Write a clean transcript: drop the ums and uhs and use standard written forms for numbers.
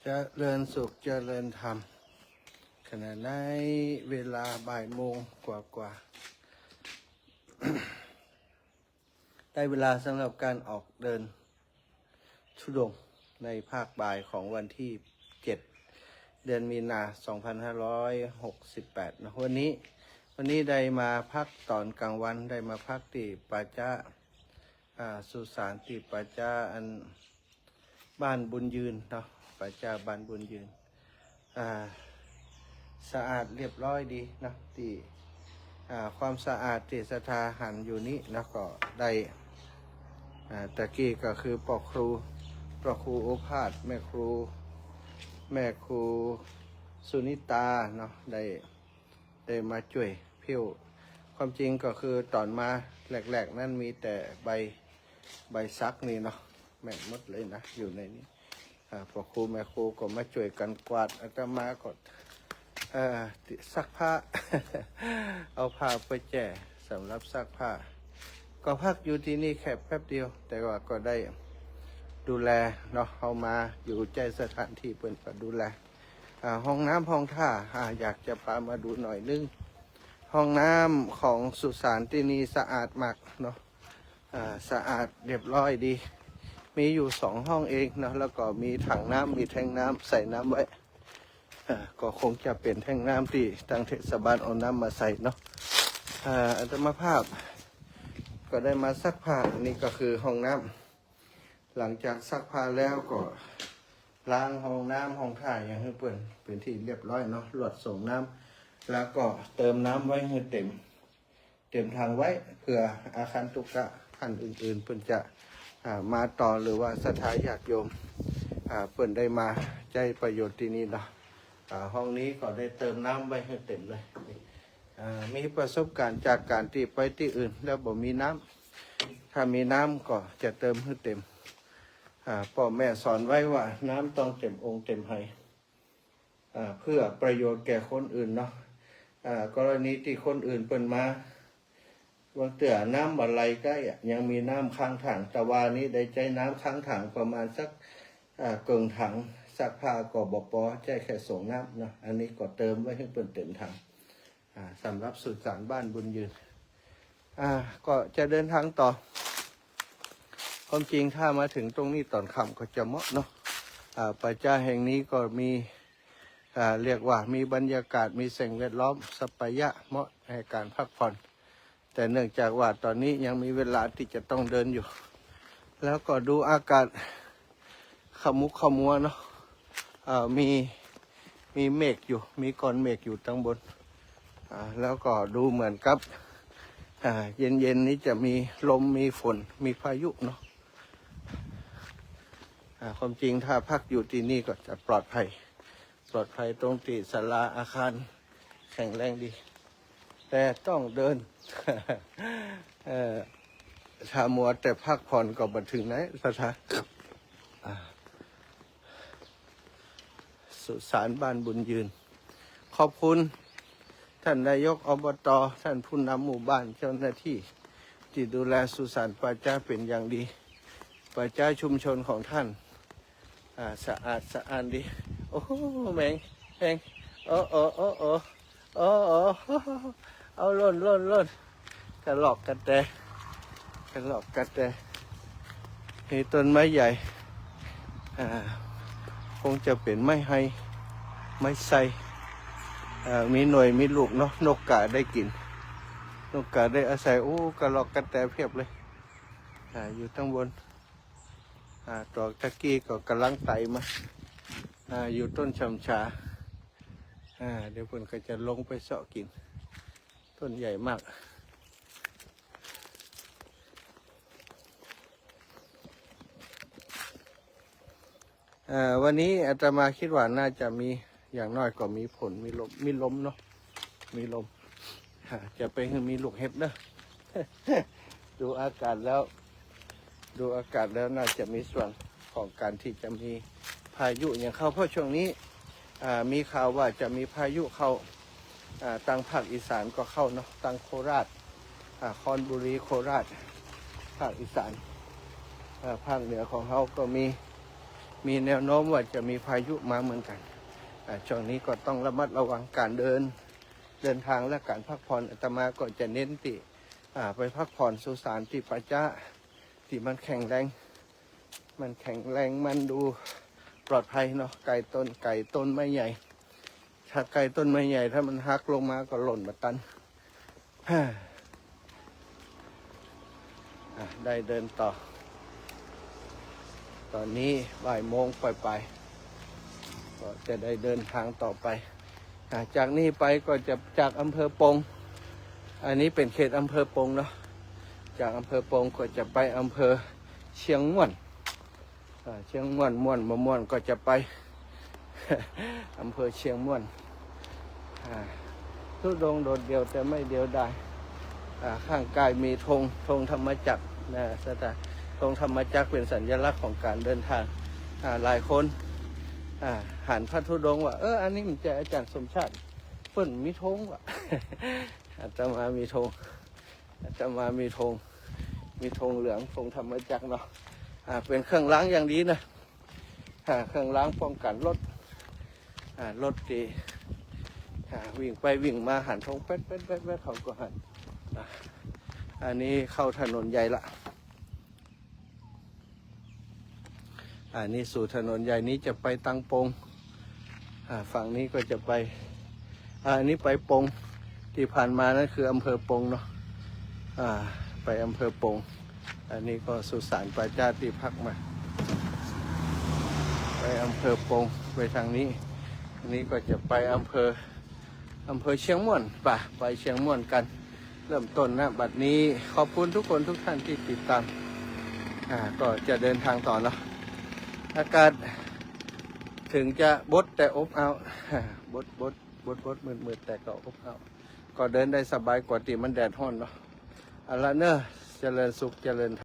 เจริญสุขเจริญธรรมขณะในเวลาบ่ายโมงกว่าได้เวลาสำหรับการออกเดินธุดงค์ในภาคบ่ายของวันที่ 7 เดือนมีนา 2568 นะวันนี้ได้มาพักตอนกลางวันได้มาพักที่ป่าจ้าสุสานที่ป่าจ้าอันบ้านบุญยืนเนาะป่าจ้าบ้านบุญยืนสะอาดเรียบร้อยดีนะที่ความสะอาดที่สถาหันอยู่นี้นะก็ได้ตะกี้ก็คือปกครูพระครูโอภาสแม่ครูสุนิตาเนาะได้มาช่วยพิ้วความจริงก็คือตอนมาแรกๆนั่นมีแต่ใบซักนี่เนาะแม่หมดเลยนะอยู่ในนี้พอครูแม่ครูก็มาช่วยกันกวาดอาตมาก็ซักผ้า เอาผ้าไปแจกสำหรับซักผ้าก็พักอยู่ที่นี่แค่แป๊บเดียวแต่ว่าก็ได้ดูแลเนาะเอามาอยู่ใจสถานที่เปิ่นก็ดูแลห้องน้ำห้องท่าอยากจะพามาดูหน่อยนึงห้องน้ำของสุสานที่นี่สะอาดมากเนาะสะอาดเรียบร้อยดีมีอยู่2 ห้องเองเนาะแล้วก็มีถังน้ำมีแทงน้ำใส่น้ำไว้ก็คงจะเป็นแทงน้ำที่ทางเทศบาลเอาน้ำมาใส่เนาะอาตมาภาพก็ได้มาซักผ้านี่ก็คือห้องน้ำหลังจากซักผ้าแล้วก็ล้างห้องน้ำห้องท่าอย่างให้เปิ่นเป็นที่เรียบร้อยเนาะหลอดส่งน้ำแล้วก็เติมน้ำไว้ให้เต็มทางไว้เพื่ออาคารตุกะท่านอื่นๆเปิ่นจะมาต่อหรือว่าศรัทธาญาติโยมเปิ่นได้มาใจประโยชน์ที่นี่เนาะห้องนี้ก็ได้เติมน้ำไว้ให้เต็มเลยมีประสบการณ์จากการที่ไปที่อื่นแล้วบ่มีน้ำถ้ามีน้ำก็จะเติมให้เต็มพ่อแม่สอนไว้ว่าน้ำต้องเต็มองค์เต็มไหเพื่อประโยชน์แก่คนอื่นเนาะกรณีที่คนอื่นเปิ่นมาบางเตือน้ำบัไหลใกล้ยังมีน้ำค้างถังแต่ว่านี้ได้ใจน้ำค้างถังประมาณสักเกินถังซักผ้าก็บ่พอใจแค่ส่งน้ำเนาะอันนี้ก็เติมไว้ให้เปิ่นเต็มถังสำหรับสุสานบ้านบุญยืนก็จะเดินทางต่อความจริงถ้ามาถึงตรงนี้ตอนค่ำก็จะเหมาะเนาะป่าจ้าแห่งนี้ก็มีเรียกว่ามีบรรยากาศมีสิ่งแวดล้อมสัปยะเหมาะในการพักผ่อนแต่เนื่องจากว่าตอนนี้ยังมีเวลาที่จะต้องเดินอยู่แล้วก็ดูอากาศขมุกขมัวเนาะมีเมฆอยู่มีก้อนเมฆอยู่ตั้งบนแล้วก็ดูเหมือนกับเย็นนี้จะมีลมมีฝนมีพายุเนาะความจริงถ้าพักอยู่ที่นี่ก็จะปลอดภัยตรงที่ศาลาอาคารแข็งแรงดีแต่ต้องเดิน ถ้ามัวแต่พักผ่อนก็บันถึงไหนสถานสุสานบ้านบุญยืนขอบคุณท่านนายกอบต.ท่านผู้นำหมู่บ้านเจ้าหน้าที่ที่ดูแลสุสานป่าจ้าเป็นอย่างดีป่าจ้าชุมชนของท่านสะอาดดีโอ้โหแมงโอ้เอาล่นกระหลอกกระแตมีต้นไม้ใหญ่คงจะเป็นไม้ไทรมีหน่วยมีลูกเนาะนกกาได้กินนกกาได้อาศัยโอ้กระหลอกกระแตเพียบเลยอยู่ข้างบนดอกตะกี้ก็กำลังไต่มาอยู่ต้นชำชาเดี๋ยวเพิ่นก็จะลงไปเสาะกินต้นใหญ่มากวันนี้อาตมาคิดว่าน่าจะมีอย่างน้อยก็มีผลมีลมเนาะมีลมจะไปให้มีลูกเห็บเนาะ ดูอากาศแล้วน่าจะมีส่วนของการที่จะมีพายุอย่างเข้าเพราะช่วงนี้มีข่าวว่าจะมีพายุเข้าทางภาคอีสานก็เข้าเนาะทางโคราชคอนบุรีโคราชภาคอีสานภาคเหนือของเขาก็มี มีแนวโน้มว่าจะมีพายุมาเหมือนกันช่วงนี้ก็ต้องระมัดระวังการเดินทางและการพักผ่อนอาตมาก็จะเน้นติไปพักผ่อนสุสานที่ปัจจะที่มันแข็งแรงมันดูปลอดภัยเนาะไก่ต้นไม่ใหญ่ถ้าไก่ต้นไม่ใหญ่ถ้ามันหักลงมาก็หล่นมาตันได้เดินต่อตอนนี้บ่ายโมงไปก็จะได้เดินทางต่อไปจากนี้ไปก็จะจากอำเภอปงอันนี้เป็นเขตอำเภอปงเนาะจากอำเภอปงก็จะไปอำเภอเชียงม่วนม่วนก็จะไป อำเภอเชียงม่วนทุดงโดดเดี่ยวแต่ไม่เดียวดายข้างกายมีธงธรรมจักรนะธงธรรมจักรเป็นสัญลักษณ์ของการเดินทางหลายคนหันพระธุดงค์ว่าอันนี้มันจะอาจารย์สมชาติเพิ่นมีธงว่ะ อาตมามีธงเหลืองธงธรรมจักรเนาะเป็นเครื่องล้างอย่างดีนะเครื่องล้างป้องกันรถที่วิ่งไปวิ่งมาหันธงแป๊ดเขาก็หันอันนี้เข้าถนนใหญ่ละอันนี้สู่ถนนใหญ่นี้จะไปตังปงฝั่งนี้ก็จะไปอันนี้ไปปงที่ผ่านมานั่นคืออำเภอปงเนาะไปอำเภอปงอันนี้ก็สุสานปัจจะที่พักมาไปอำเภอปงไปทางนี้อันนี้ก็จะไปอำเภอเชียงม่วนไปเชียงม่วนกันเริ่มต้นนะบัดนี้ขอบคุณทุกคนทุกท่านที่ติดตามก็จะเดินทางต่อเนาะอากาศถึงจะบดแต่อบเอาบดมืดแต่ก็อบเอาก็เดินได้สบายกว่าที่มันแดดร้อนเนาะเอาละเนอะเจริญสุขเจริญ